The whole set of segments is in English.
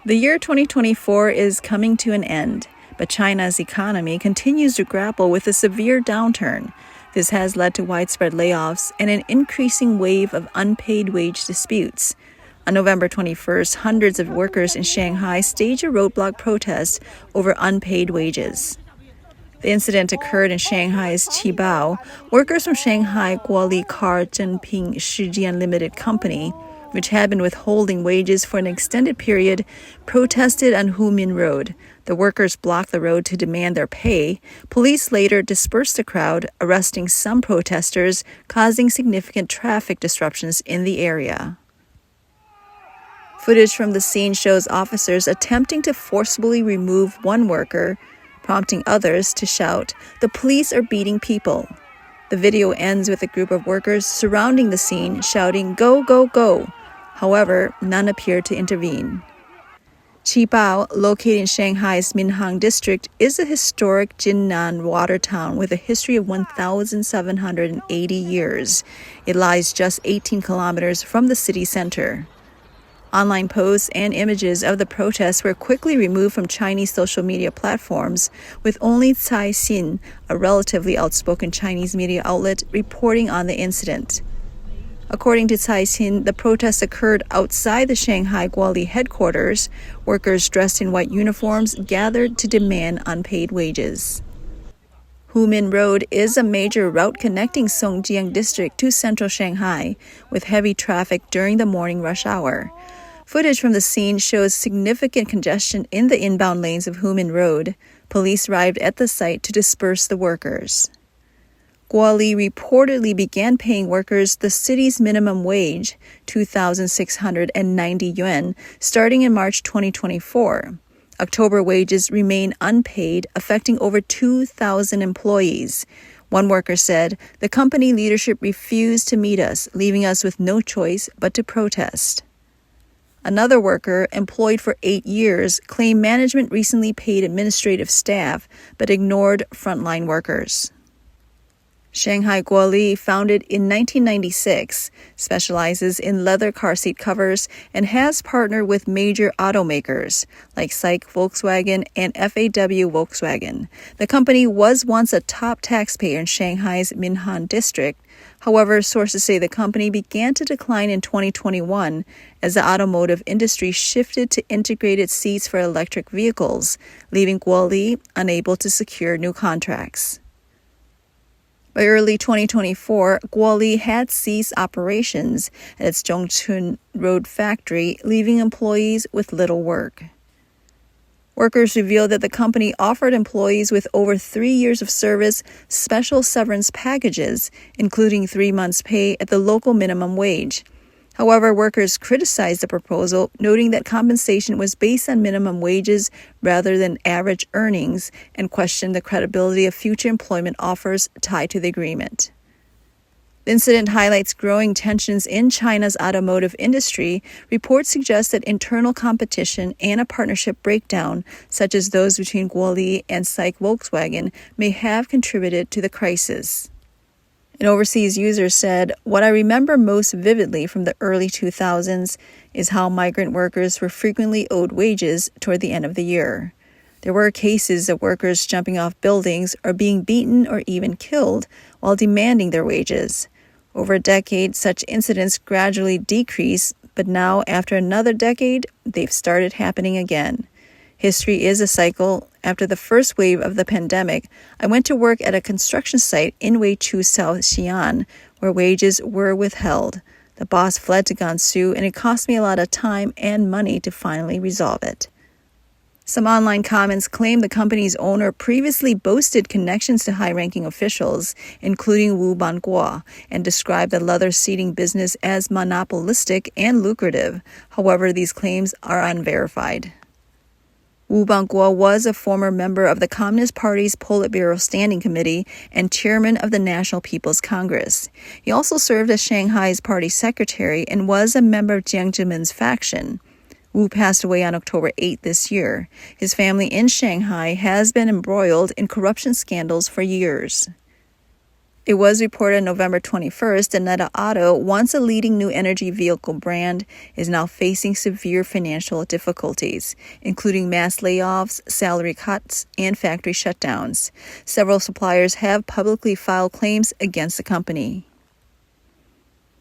The year 2024 is coming to an end, but China's economy continues to grapple with a severe downturn. This has led to widespread layoffs and an increasing wave of unpaid wage disputes. On November 21st, hundreds of workers in Shanghai staged a roadblock protest over unpaid wages. The incident occurred in Shanghai's Qibao. Workers from Shanghai Guali Car Zhenping Shijian Limited Company, which had been withholding wages for an extended period, protested on Humin Road. The workers blocked the road to demand their pay. Police later dispersed the crowd, arresting some protesters, causing significant traffic disruptions in the area. Footage from the scene shows officers attempting to forcibly remove one worker, prompting others to shout, "The police are beating people." The video ends with a group of workers surrounding the scene, shouting, "Go, go, go!" However, none appeared to intervene. Qibao, located in Shanghai's Minhang district, is a historic Jinnan water town with a history of 1,780 years. It lies just 18 kilometers from the city center. Online posts and images of the protests were quickly removed from Chinese social media platforms, with only Caixin, a relatively outspoken Chinese media outlet, reporting on the incident. According to Caixin, the protests occurred outside the Shanghai Guali headquarters. Workers dressed in white uniforms gathered to demand unpaid wages. Humin Road is a major route connecting Songjiang district to central Shanghai, with heavy traffic during the morning rush hour. Footage from the scene shows significant congestion in the inbound lanes of Humin Road. Police arrived at the site to disperse the workers. Guali reportedly began paying workers the city's minimum wage, 2,690 yuan, starting in March 2024. October wages remain unpaid, affecting over 2,000 employees. One worker said, "The company leadership refused to meet us, leaving us with no choice but to protest." Another worker, employed for 8 years, claimed management recently paid administrative staff but ignored frontline workers. Shanghai Guali, founded in 1996, specializes in leather car seat covers and has partnered with major automakers like SAIC Volkswagen and FAW Volkswagen. The company was once a top taxpayer in Shanghai's Minhang district. However, sources say the company began to decline in 2021 as the automotive industry shifted to integrated seats for electric vehicles, leaving Guali unable to secure new contracts. By early 2024, Guali had ceased operations at its Zhongchun Road factory, leaving employees with little work. Workers revealed that the company offered employees with over 3 years of service special severance packages, including 3 months' pay at the local minimum wage. However, workers criticized the proposal, noting that compensation was based on minimum wages rather than average earnings, and questioned the credibility of future employment offers tied to the agreement. The incident highlights growing tensions in China's automotive industry. Reports suggest that internal competition and a partnership breakdown, such as those between Guali and SAIC Volkswagen, may have contributed to the crisis. An overseas user said, "What I remember most vividly from the early 2000s is how migrant workers were frequently owed wages toward the end of the year. There were cases of workers jumping off buildings or being beaten or even killed while demanding their wages. Over a decade, such incidents gradually decreased, but now, after another decade, they've started happening again. History is a cycle. After the first wave of the pandemic, I went to work at a construction site in Weichu, South Xi'an, where wages were withheld. The boss fled to Gansu, and it cost me a lot of time and money to finally resolve it." Some online comments claim the company's owner previously boasted connections to high-ranking officials, including Wu Banguo, and described the leather seating business as monopolistic and lucrative. However, these claims are unverified. Wu Banguo was a former member of the Communist Party's Politburo Standing Committee and chairman of the National People's Congress. He also served as Shanghai's party secretary and was a member of Jiang Zemin's faction. Wu passed away on October 8 this year. His family in Shanghai has been embroiled in corruption scandals for years. It was reported November 21st that Neta Auto, once a leading new energy vehicle brand, is now facing severe financial difficulties, including mass layoffs, salary cuts, and factory shutdowns. Several suppliers have publicly filed claims against the company.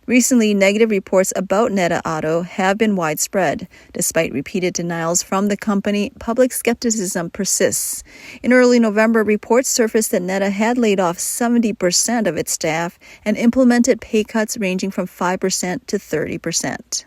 Recently, negative reports about Neta Auto have been widespread. Despite repeated denials from the company, public skepticism persists. In early November, reports surfaced that Neta had laid off 70% of its staff and implemented pay cuts ranging from 5% to 30%.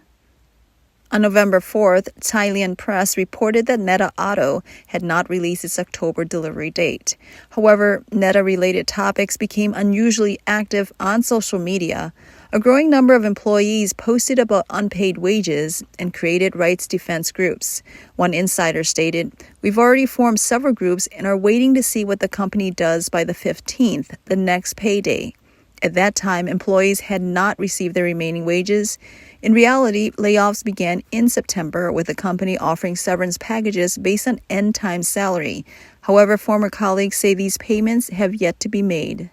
On November 4th, Thailand press reported that Neta Auto had not released its October delivery date. However, Neta-related topics became unusually active on social media. A growing number of employees posted about unpaid wages and created rights defense groups. One insider stated, "We've already formed several groups and are waiting to see what the company does by the 15th, the next payday." At that time, employees had not received their remaining wages. In reality, layoffs began in September, with the company offering severance packages based on end-time salary. However, former colleagues say these payments have yet to be made.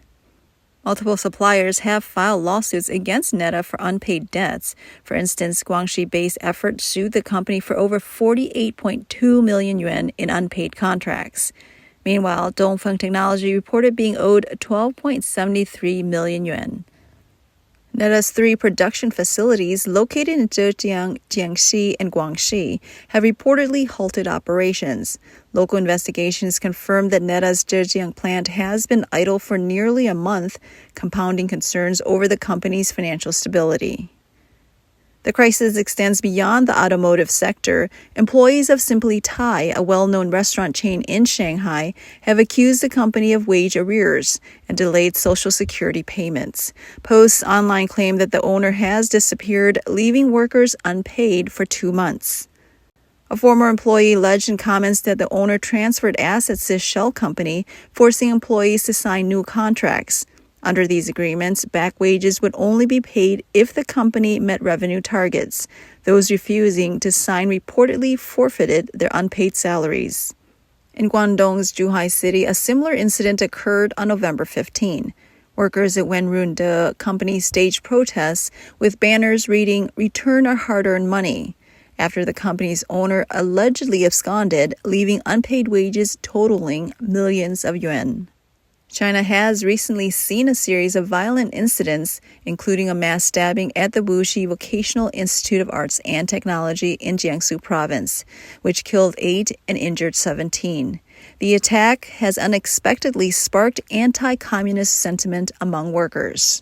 Multiple suppliers have filed lawsuits against Neta for unpaid debts. For instance, Guangxi-based Effort sued the company for over 48.2 million yuan in unpaid contracts. Meanwhile, Dongfeng Technology reported being owed 12.73 million yuan. Neta's 3 production facilities located in Zhejiang, Jiangxi, and Guangxi have reportedly halted operations. Local investigations confirmed that Neta's Zhejiang plant has been idle for nearly a month, compounding concerns over the company's financial stability. The crisis extends beyond the automotive sector. Employees of Simply Thai, a well-known restaurant chain in Shanghai, have accused the company of wage arrears and delayed Social Security payments. Posts online claim that the owner has disappeared, leaving workers unpaid for 2 months. A former employee alleged in comments that the owner transferred assets to his shell company, forcing employees to sign new contracts. Under these agreements, back wages would only be paid if the company met revenue targets. Those refusing to sign reportedly forfeited their unpaid salaries. In Guangdong's Zhuhai City, a similar incident occurred on November 15. Workers at Wenrun, the company, staged protests with banners reading, "Return our hard-earned money," after the company's owner allegedly absconded, leaving unpaid wages totaling millions of yuan. China has recently seen a series of violent incidents, including a mass stabbing at the Wuxi Vocational Institute of Arts and Technology in Jiangsu province, which killed 8 and injured 17. The attack has unexpectedly sparked anti-communist sentiment among workers.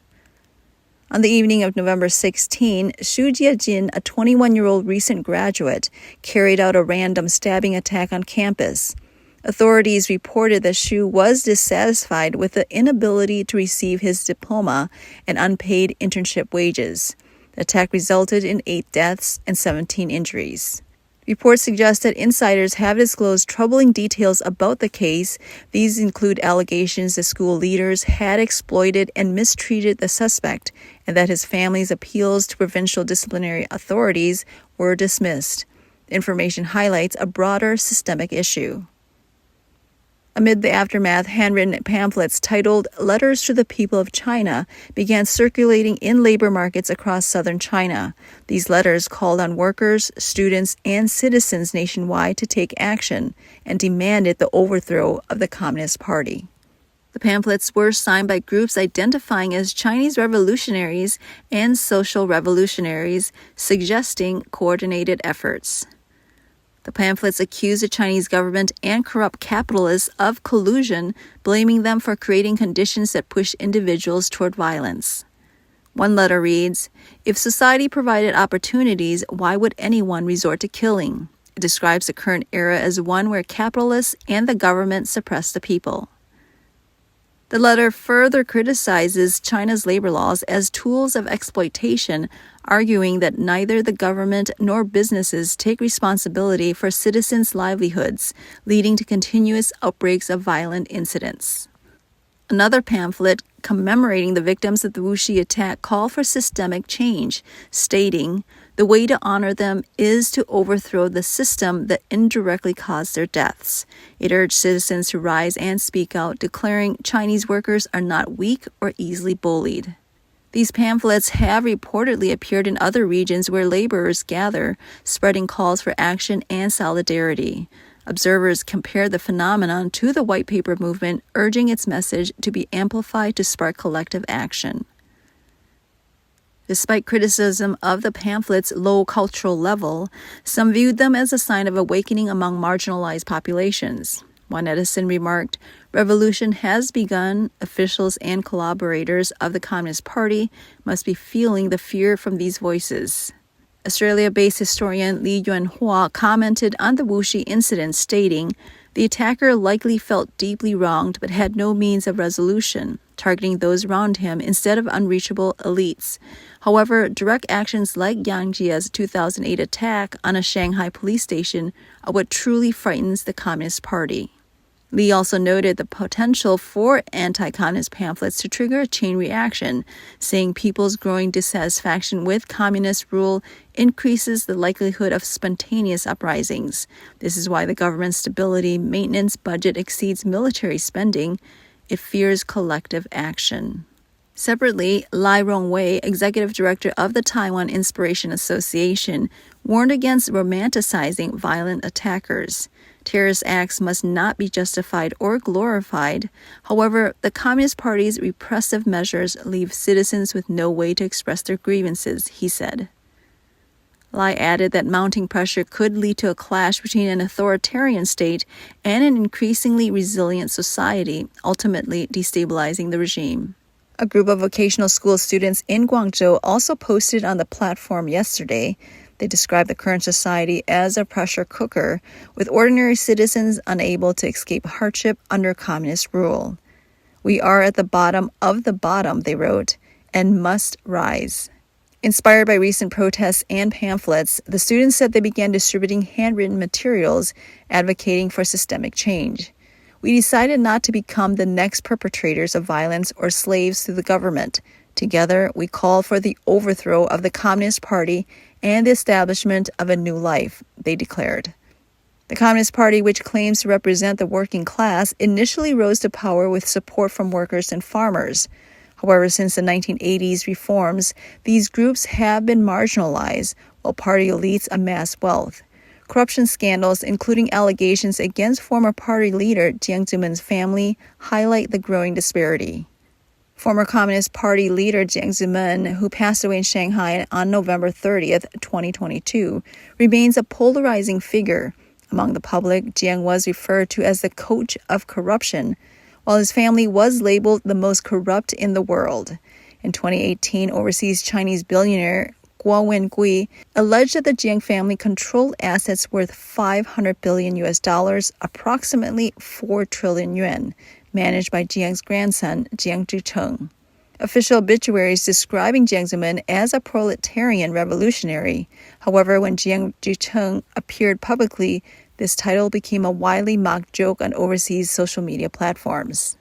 On the evening of November 16, Xu Jiejin, a 21-year-old recent graduate, carried out a random stabbing attack on campus. Authorities reported that Xu was dissatisfied with the inability to receive his diploma and unpaid internship wages. The attack resulted in 8 deaths and 17 injuries. Reports suggest that insiders have disclosed troubling details about the case. These include allegations that school leaders had exploited and mistreated the suspect, and that his family's appeals to provincial disciplinary authorities were dismissed. The information highlights a broader systemic issue. Amid the aftermath, handwritten pamphlets titled "Letters to the People of China" began circulating in labor markets across southern China. These letters called on workers, students, and citizens nationwide to take action and demanded the overthrow of the Communist Party. The pamphlets were signed by groups identifying as Chinese revolutionaries and social revolutionaries, suggesting coordinated efforts. The pamphlets accuse the Chinese government and corrupt capitalists of collusion, blaming them for creating conditions that push individuals toward violence. One letter reads, "If society provided opportunities, why would anyone resort to killing?" It describes the current era as one where capitalists and the government suppress the people. The letter further criticizes China's labor laws as tools of exploitation, arguing that neither the government nor businesses take responsibility for citizens' livelihoods, leading to continuous outbreaks of violent incidents. Another pamphlet commemorating the victims of the Wuxi attack called for systemic change, stating, The way to honor them is to overthrow the system that indirectly caused their deaths. It urged citizens to rise and speak out, declaring Chinese workers are not weak or easily bullied. These pamphlets have reportedly appeared in other regions where laborers gather, spreading calls for action and solidarity. Observers compare the phenomenon to the white paper movement, urging its message to be amplified to spark collective action. Despite criticism of the pamphlets' low cultural level, some viewed them as a sign of awakening among marginalized populations. One netizen remarked, "Revolution has begun. Officials and collaborators of the Communist Party must be feeling the fear from these voices." Australia-based historian Li Yuanhua commented on the Wuxi incident, stating, "The attacker likely felt deeply wronged but had no means of resolution, targeting those around him instead of unreachable elites. However, direct actions like Yang Jie's 2008 attack on a Shanghai police station are what truly frightens the Communist Party." Li also noted the potential for anti-communist pamphlets to trigger a chain reaction, saying people's growing dissatisfaction with communist rule increases the likelihood of spontaneous uprisings. This is why the government's stability maintenance budget exceeds military spending. It fears collective action. Separately, Lai Rongwei, executive director of the Taiwan Inspiration Association, warned against romanticizing violent attackers. Terrorist acts must not be justified or glorified. However, the Communist Party's repressive measures leave citizens with no way to express their grievances, he said. Lai added that mounting pressure could lead to a clash between an authoritarian state and an increasingly resilient society, ultimately destabilizing the regime. A group of vocational school students in Guangzhou also posted on the platform yesterday. They described the current society as a pressure cooker, with ordinary citizens unable to escape hardship under communist rule. "We are at the bottom of the bottom," they wrote, "and must rise." Inspired by recent protests and pamphlets, the students said they began distributing handwritten materials advocating for systemic change. "We decided not to become the next perpetrators of violence or slaves to the government. Together, we call for the overthrow of the Communist Party and the establishment of a new life," they declared. The Communist Party, which claims to represent the working class, initially rose to power with support from workers and farmers. However, since the 1980s reforms, these groups have been marginalized, while party elites amass wealth. Corruption scandals, including allegations against former party leader Jiang Zemin's family, highlight the growing disparity. Former Communist Party leader Jiang Zemin, who passed away in Shanghai on November 30th, 2022, remains a polarizing figure. Among the public, Jiang was referred to as the coach of corruption, while his family was labeled the most corrupt in the world. In 2018, overseas Chinese billionaire Guali alleged that the Jiang family controlled assets worth $500 billion, approximately 4 trillion yuan, managed by Jiang's grandson, Jiang Zhicheng. Official obituaries describing Jiang Zemin as a proletarian revolutionary. However, when Jiang Zhicheng appeared publicly, this title became a widely mocked joke on overseas social media platforms.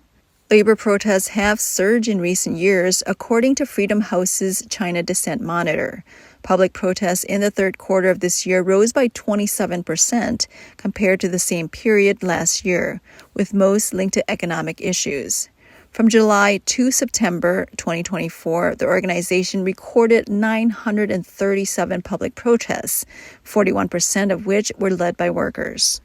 Labor protests have surged in recent years, according to Freedom House's China Dissent Monitor. Public protests in the third quarter of this year rose by 27% compared to the same period last year, with most linked to economic issues. From July to September 2024, the organization recorded 937 public protests, 41% of which were led by workers.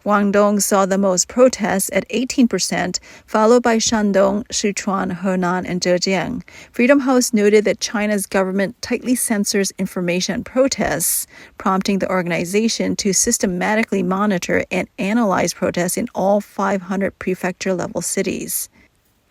Guangdong saw the most protests at 18%, followed by Shandong, Sichuan, Henan, and Zhejiang. Freedom House noted that China's government tightly censors information on protests, prompting the organization to systematically monitor and analyze protests in all 500 prefecture-level cities.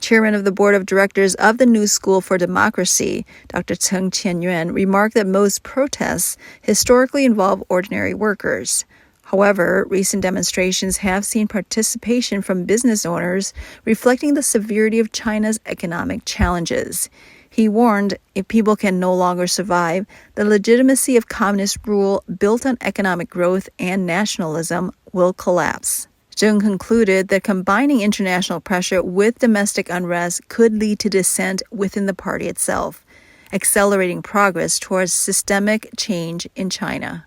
Chairman of the Board of Directors of the New School for Democracy, Dr. Cheng Qianyuan, remarked that most protests historically involve ordinary workers. However, recent demonstrations have seen participation from business owners, reflecting the severity of China's economic challenges. He warned, if people can no longer survive, the legitimacy of communist rule built on economic growth and nationalism will collapse. Zheng concluded that combining international pressure with domestic unrest could lead to dissent within the party itself. accelerating progress towards systemic change in China.